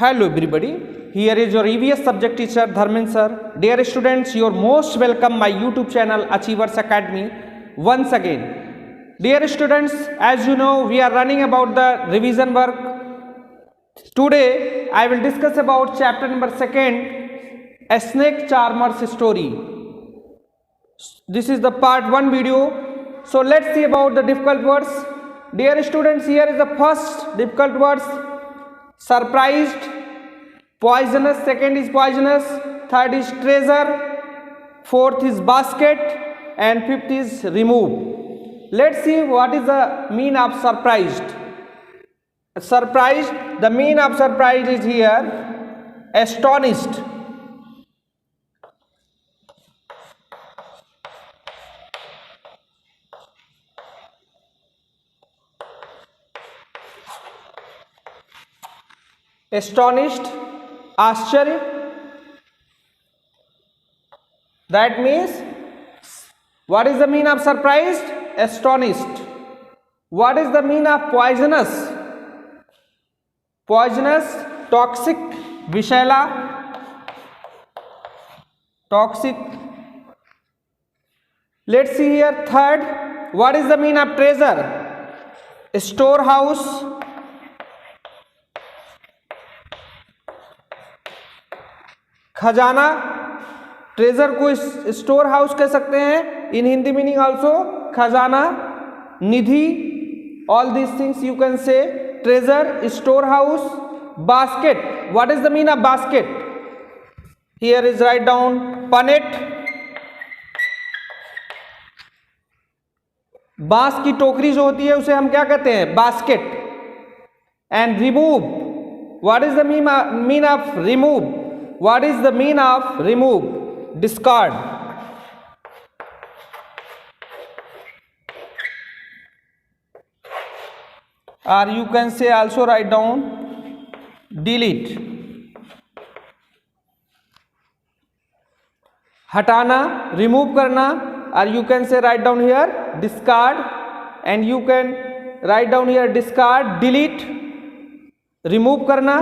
Hello everybody, here is your EVS subject teacher Dharmin sir. Dear students, you are most welcome my YouTube channel Achievers Academy once again. Dear students, as you know, we are running about the revision work. Today I will discuss about chapter number 2, a snake charmer's story. This is the part 1 video. So let's see about the difficult words. Dear students, here is the first difficult words. Surprised, poisonous, second is poisonous, third is treasure, fourth is basket, and fifth is remove. Let's see what is the mean of surprised. Surprised, the mean of surprised is here astonished. Astonished, आश्चर्य, that means what is the mean of surprised? Astonished. What is the mean of poisonous? Poisonous, toxic, विषैला, toxic. Let's see here third, what is the mean of treasure? Storehouse, खजाना, treasure को storehouse कह सकते हैं, in Hindi meaning also खजाना, निधि, all this things you can say treasure, storehouse, basket, what is the mean of basket? Here is write down punnet, बांस की टोकरी जो होती है उसे हम क्या कहते हैं? Basket. And remove, what is the mean of remove? What is the mean of remove? Discard. Or you can say also write down delete. हटाना, remove करना, or you can say write down here discard, and you can write down here discard, delete, remove करना,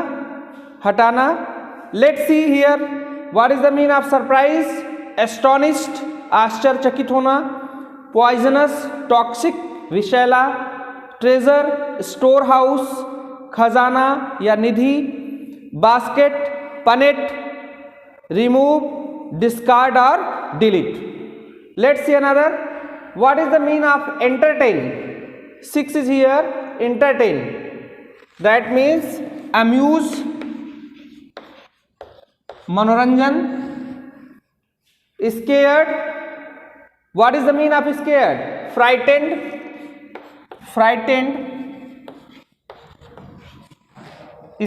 हटाना. Let's see here what is the mean of surprise? Astonished, आश्चर्यचकित होना, poisonous, toxic, विषैला, treasure, store house, खजाना या निधि, basket, Punnett, remove, discard or delete. Let's see another. What is the mean of entertain? 6 is here, entertain. That means amuse, मनोरंजन. Scared, what is the mean of scared? Frightened, frightened.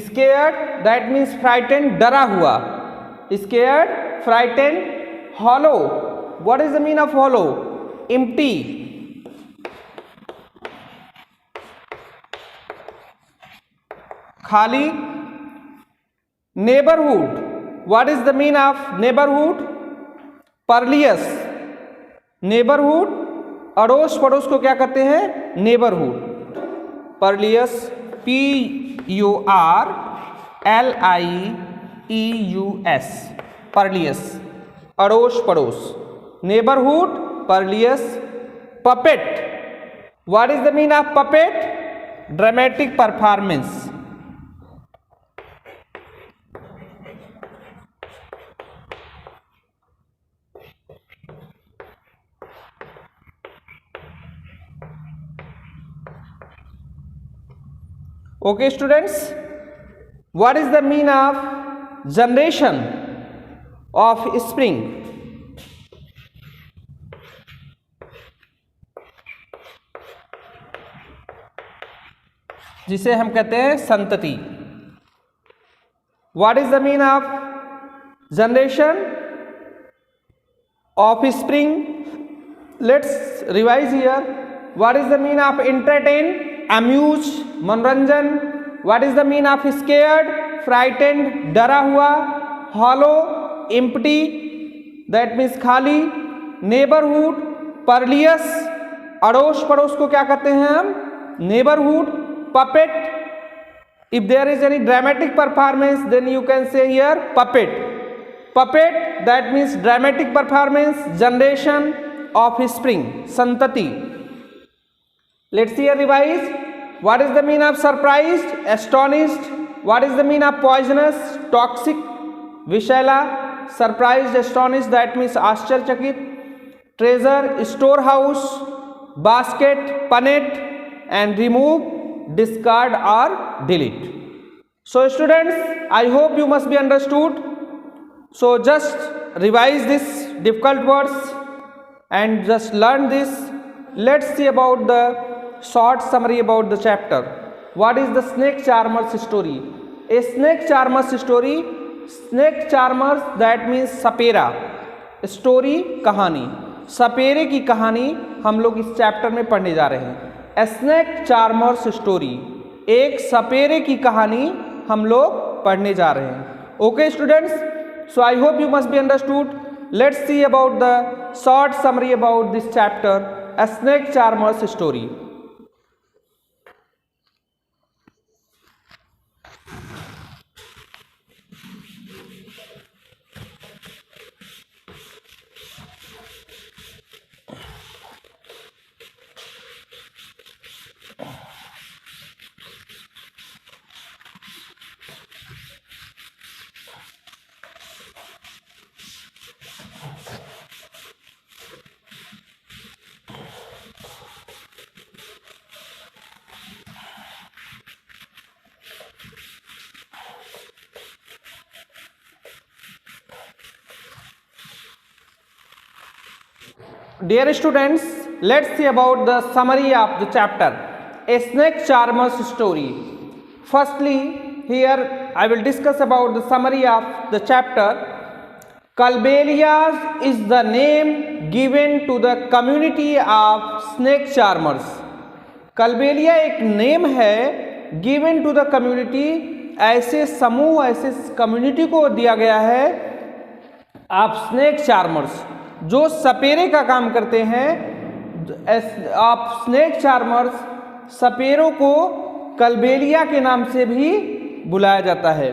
Scared, that means frightened, डरा हुआ. Scared, frightened. Hollow, what is the mean of hollow? Empty. खाली. Neighbourhood, what is the mean of neighborhood? Purlious. neighborhood, अड़ोस पड़ोस को क्या कहते हैं? neighborhood. Purlious, P-U-R-L-I-E-U-S, Purlious, अड़ोस पड़ोस. neighborhood, Purlious. puppet, what is the mean of puppet? dramatic performance. Okay students, what is the mean of generation of spring? जिसे हम कहते हैं संतति. What is the mean of generation of spring? Let's revise here. What is the mean of entertain? Amuse, मनोरंजन. What is the mean of scared? Frightened, डरा हुआ. Hollow, empty, that means खाली. Neighborhood, Purlious, अड़ोस पड़ोस को क्या कहते हैं हम? Neighborhood. Puppet, If there is any dramatic performance, then you can say here puppet. Puppet, that means dramatic performance, generation, offspring, santati. Let's here revise. What is the meaning of surprised, astonished? What is the meaning of poisonous, toxic, vishaila? Surprised, astonished, that means आश्चर्यचकित. Treasure, storehouse, basket, punnet, and remove, discard or delete. So students, I hope you must be understood. So just revise this difficult words and just learn this. Let's see about the short summary about the chapter. What is the snake charmer's story? A snake charmer's story. Snake charmers, that means Sapera. Story, कहानी. सपेरे की कहानी हम लोग इस chapter में पढ़ने जा रहे हैं. A snake charmer's story. एक सपेरे की कहानी हम लोग पढ़ने जा रहे हैं. Okay students, so I hope you must be understood. Let's see about the short summary about this chapter, A snake charmer's story. Dear students, let's see about the summary of the chapter, A snake charmer's story. Firstly, here I will discuss about the summary of the chapter. Calbelias is the name given to the community of snake charmers. Calbelia एक name है given to the community, ऐसे समूह, ऐसे community को दिया गया है of snake charmers, जो सपेरे का काम करते हैं. ऑफ स्नेक चार्मर्स, सपेरों को कल्बेलिया के नाम से भी बुलाया जाता है.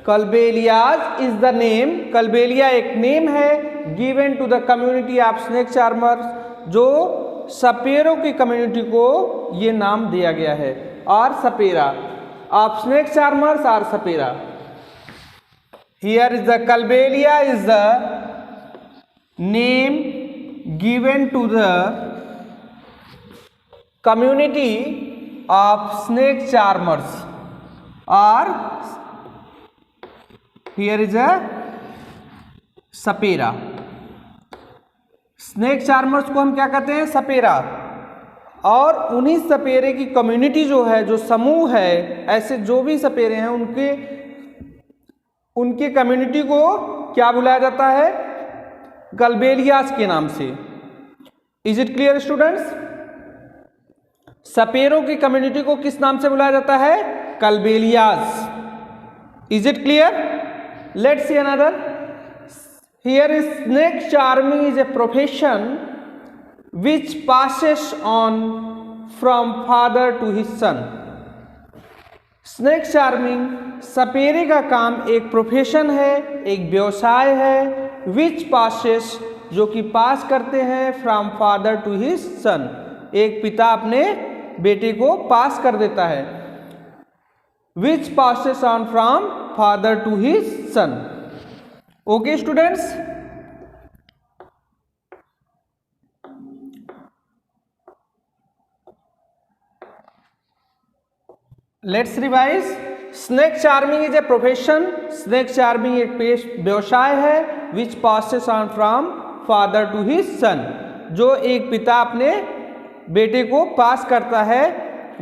Kalbelias is the name. Kalbelia एक नेम है given to the community of snake charmers, जो सपेरों की कम्युनिटी को ये नाम दिया गया है. और सपेरा ऑफ स्नेक चार्मर्स और सपेरा. Here is the Kalbelia is the name given to the community of snake charmers, or here is a Sapera. Snake charmers को हम क्या कहते हैं? सपेरा. और उन्हीं सपेरे की कम्युनिटी जो है, जो समूह है, ऐसे जो भी सपेरे हैं उनके कम्युनिटी को क्या बुलाया जाता है? कल्बेलियास के नाम से. Is it clear students? सपेरों की कम्युनिटी को किस नाम से बुलाया जाता है? Kalbelias. Is it clear? Let's see another. Here is snake charming is a profession which passes on from father to his son. Snake charming, सपेरे का काम एक प्रोफेशन है, एक व्यवसाय है. विच पासेस, जो कि पास करते हैं from father to his son. एक पिता अपने बेटे को पास कर देता है. Which passes on from father to his son. Okay students, let's revise. Snake charming is a profession. Snake charming एक व्यवसाय है. Which passes on from father to his son, जो एक पिता अपने बेटे को पास करता है.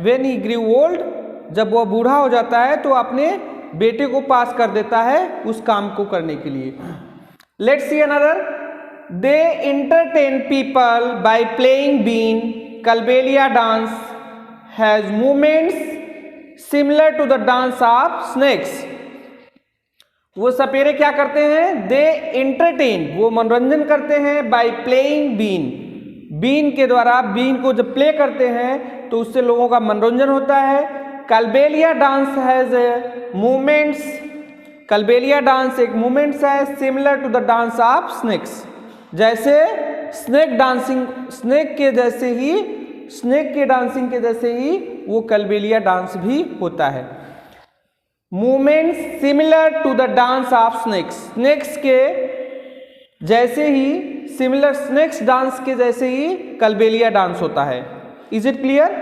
व्हेन ही ग्रू ओल्ड, जब वो बूढ़ा हो जाता है तो अपने बेटे को पास कर देता है उस काम को करने के लिए. Let's see another. They entertain people by playing been. Kalbelia dance has movements similar to the dance of snakes. वो सपेरे क्या करते हैं? दे एंटरटेन, वो मनोरंजन करते हैं बाय प्लेइंग बीन. बीन के द्वारा, बीन को जब प्ले करते हैं तो उससे लोगों का मनोरंजन होता है. Kalbelia dance has movements, Kalbelia dance एक मूवमेंट्स है similar to the dance of snakes, जैसे स्नेक डांसिंग, स्नेक के जैसे ही, स्नेक के डांसिंग के जैसे ही वो कल्बेलिया डांस भी होता है। Movements similar to the dance of snakes, snakes के जैसे ही, सिमिलर स्नेक्स डांस के जैसे ही कल्बेलिया डांस होता है। Is it clear?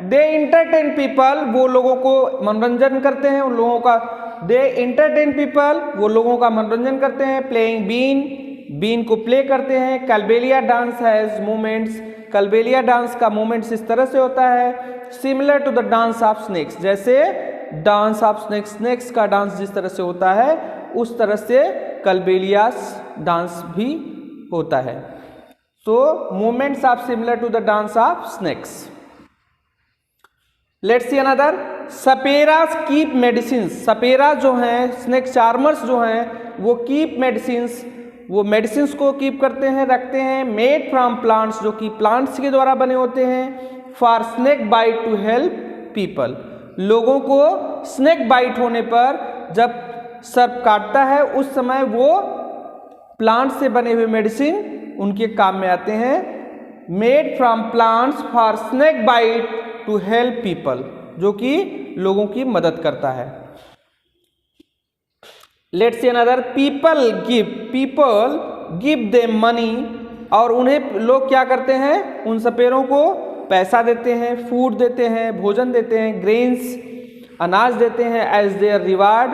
They entertain people, वो लोगों को मनोरंजन करते हैं, उन लोगों का, दे इंटरटेन पीपल, वो लोगों का मनोरंजन करते हैं। प्लेइंग बीन, बीन को प्ले करते हैं। Kalbelia dance has movements, Kalbelia dance का मूवमेंट्स इस तरह से होता है similar to the dance of snakes, जैसे डांस ऑफ स्नेक्स, स्नेक्स का डांस जिस तरह से होता है उस तरह से कल्बेलियास डांस भी होता है। So movements are similar to the dance of snakes. Let's see another, saperas keep medicine, सपेरा जो हैं, स्नेक चार्मर्स जो हैं, वो कीप मेडिसिन्स, वो मेडिसिन्स को कीप करते हैं, रखते हैं। मेड फ्रॉम प्लांट्स, जो कि प्लांट्स के द्वारा बने होते हैं। For snake bite to help people, लोगों को स्नेक बाइट होने पर, जब सर्प काटता है उस समय वो प्लांट से बने हुए मेडिसिन उनके काम में आते हैं। Made from plants for snake bite to help people, जो कि लोगों की मदद करता है। Let's see another, people give them money, और उन्हें लोग क्या करते हैं, उन सपेरों को पैसा देते हैं, फूड देते हैं, भोजन देते हैं, ग्रेन्स अनाज देते हैं, एज देयर रिवार्ड,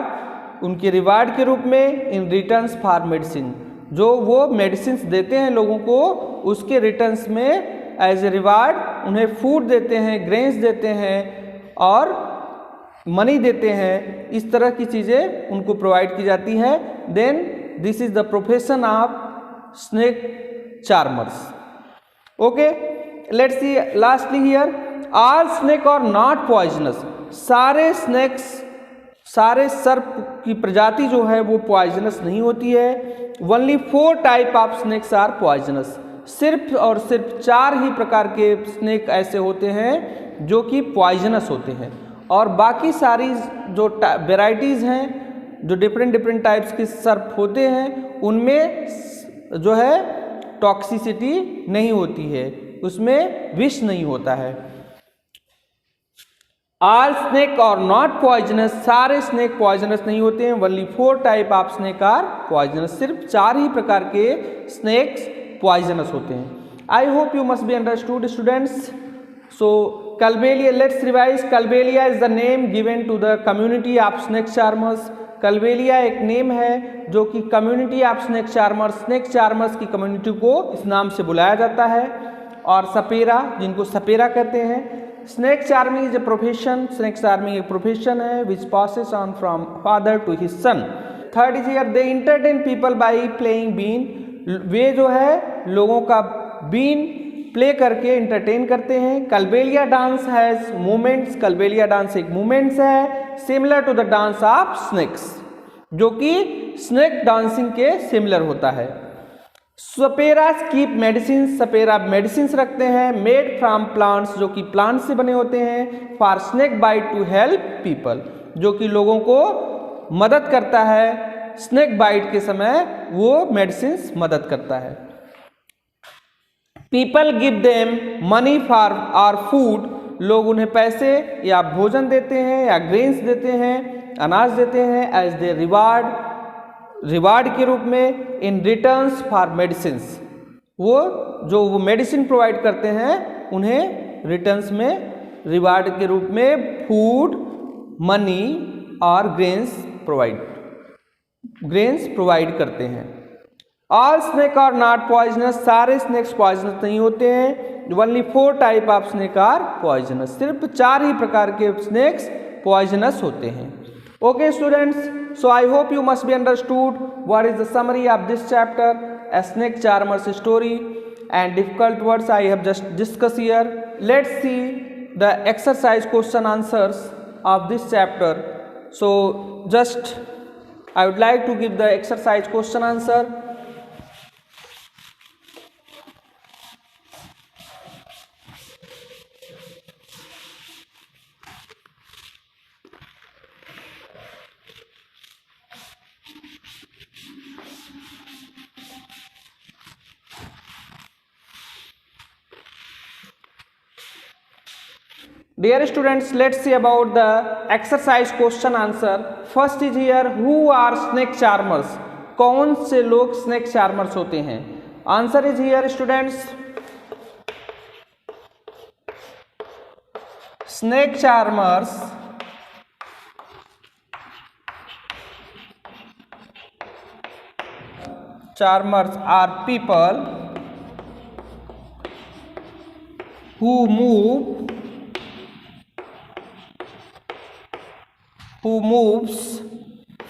उनके रिवार्ड के रूप में। इन रिटर्न्स फॉर मेडिसिन, जो वो मेडिसिन देते हैं लोगों को, उसके रिटर्न्स में एज ए रिवार्ड उन्हें फूड देते हैं, ग्रेन्स देते हैं और मनी देते हैं। इस तरह की चीज़ें उनको प्रोवाइड की जाती हैं। Then this is the profession of snake charmers. Okay, let's see lastly here, all snake are not poisonous, सारे स्नेक्स, सारे सर्प की प्रजाति जो है वो पॉइजनस नहीं होती है। Only 4 type of snakes are poisonous, सिर्फ और सिर्फ 4 ही प्रकार के स्नेक ऐसे होते हैं जो कि पॉइजनस होते हैं, और बाकी सारी जो वेराइटीज़ हैं, जो डिफरेंट टाइप्स के सर्प होते हैं, उनमें जो है टॉक्सिसिटी नहीं होती है, उसमें विष नहीं होता है। All snake are not poisonous, सारे स्नेक पॉइजनस नहीं होते हैं। Only 4 type of snake are poisonous, सिर्फ 4 ही प्रकार के स्नेक्स पॉइजनस होते हैं। I hope you must be understood students. So Kalbelia, let's revise, Kalbelia is the name given to the community of snake charmers. Kalbelia एक नेम है जो कि community of snake charmers, snake charmers की कम्युनिटी को इस नाम से बुलाया जाता है। और सपेरा, जिनको सपेरा कहते हैं। Snake charming is a profession, snake charming एक प्रोफेशन है which passes on from father to his son. Third is here, they entertain people by playing been, वे जो है लोगों का बीन प्ले करके इंटरटेन करते हैं। Kalbelia dance has movements, Kalbelia dance एक मूवमेंट्स है similar to the dance of snakes, जो कि स्नेक डांसिंग के सिमिलर होता है। सपेरास कीप मेडिसिन, सपेरा मेडिसिन रखते हैं। मेड फ्रॉम प्लांट्स, जो कि प्लांट से बने होते हैं। For snake bite to help people, जो कि लोगों को मदद करता है, स्नेक बाइट के समय वो मेडिसिन मदद करता है। People give them money for or food, लोग उन्हें पैसे या भोजन देते हैं या ग्रेन्स देते हैं, अनाज देते हैं एज दे रिवार्ड, रिवार्ड के रूप में। इन रिटर्न्स फॉर मेडिसिन्स, वो मेडिसिन प्रोवाइड करते हैं उन्हें रिटर्न्स में रिवार्ड के रूप में फूड, मनी और ग्रेन्स प्रोवाइड करते हैं। All snake are not poisonous, सारे स्नेक्स पॉइजनस नहीं होते हैं। Only 4 type of snake are poisonous, सिर्फ 4 ही प्रकार के स्नेक्स पॉइजनस होते हैं। Okay students, so I hope you must be understood what is the summary of this chapter, a snake charmer's story, and difficult words I have just discussed here. Let's see the exercise question answers of this chapter. So just I would like to give the exercise question answer. Dear students, let's see about the exercise question answer. First is here, who are snake charmers? कौन से लोग snake charmers होते हैं? Answer is here students. Snake charmers are people who moves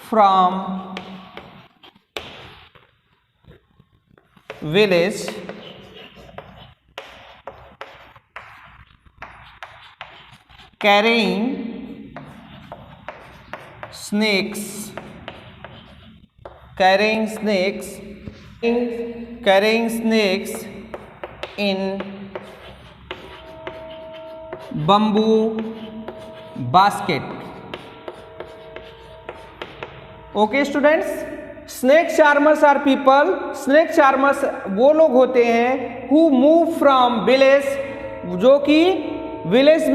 from village carrying snakes in bamboo basket. Okay students, snake charmers are people, snake charmers वो लोग होते हैं who move from village, जो कि village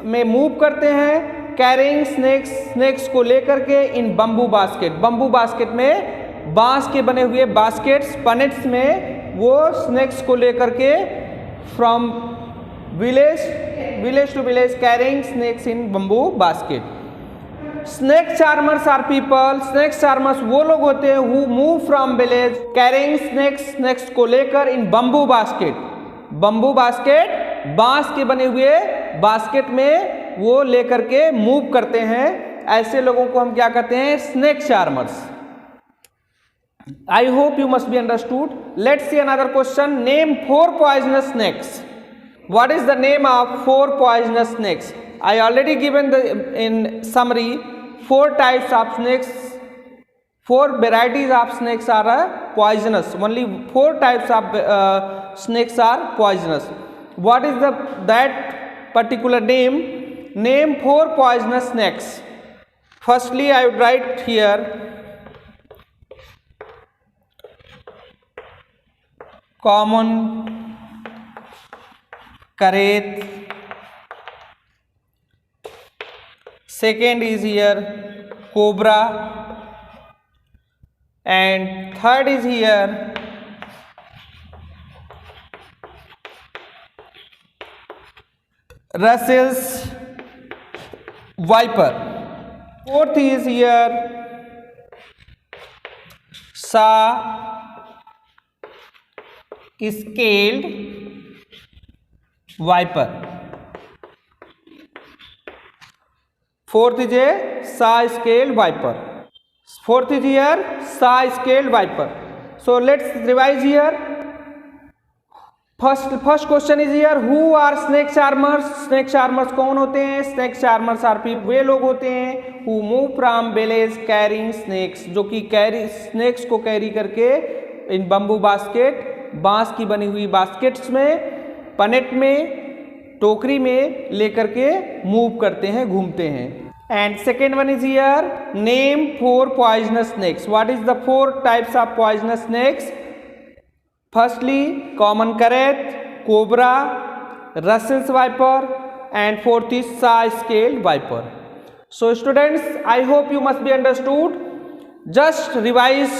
में move करते हैं, carrying snakes को लेकर के इन बम्बू बास्केट में बांस के बने हुए बास्केट्स पनेट्स में वो स्नेक्स को लेकर के from village to village carrying snakes in bamboo basket. Snake charmers are people, snake charmers वो लोग होते हैं who move from village carrying snakes को लेकर इन बम्बू बास्केट बांस के बने हुए बास्केट में वो लेकर के मूव करते हैं. ऐसे लोगों को हम क्या कहते हैं? Snake charmers. I hope you must be understood. Let's see another question. Name 4 poisonous snakes. What is the name of 4 poisonous snakes? I already given in summary 4 types of snakes, 4 varieties of snakes are poisonous. Only 4 types of snakes are poisonous. What is that particular name? Name 4 poisonous snakes. Firstly, I would write here common karet. Second is here cobra, and third is here Russell's viper. Fourth is here scaled viper. Fourth is a saw-scaled viper. Fourth is here saw-scaled viper. So let's revise here. First question is here, who are snake charmers? Snake charmers कौन होते हैं? Snake charmers are people वे लोग होते हैं who move from village carrying snakes, जो कि snakes को carry करके इन बम्बू बास्केट बांस की बनी हुई बास्केट्स में पनेट में टोकरी में लेकर के मूव करते हैं, घूमते हैं. And second one is here name 4 poisonous snakes. What is the 4 types of poisonous snakes? Firstly, common karet, cobra, Russell's viper, and fourth is saw-scaled viper. So students, I hope you must be understood. Just revise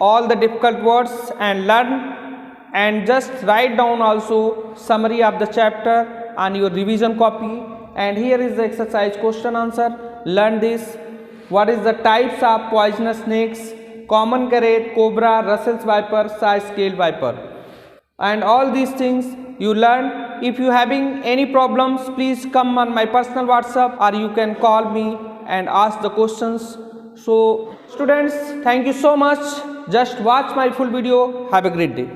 all the difficult words and learn, and just write down also summary of the chapter on your revision copy. And here is the exercise question answer. Learn this. What is the types of poisonous snakes? Common karet, cobra, Russell's viper, saw-scaled viper. And all these things you learn. If you having any problems, please come on my personal WhatsApp, or you can call me and ask the questions. So students, thank you so much. Just watch my full video. Have a great day.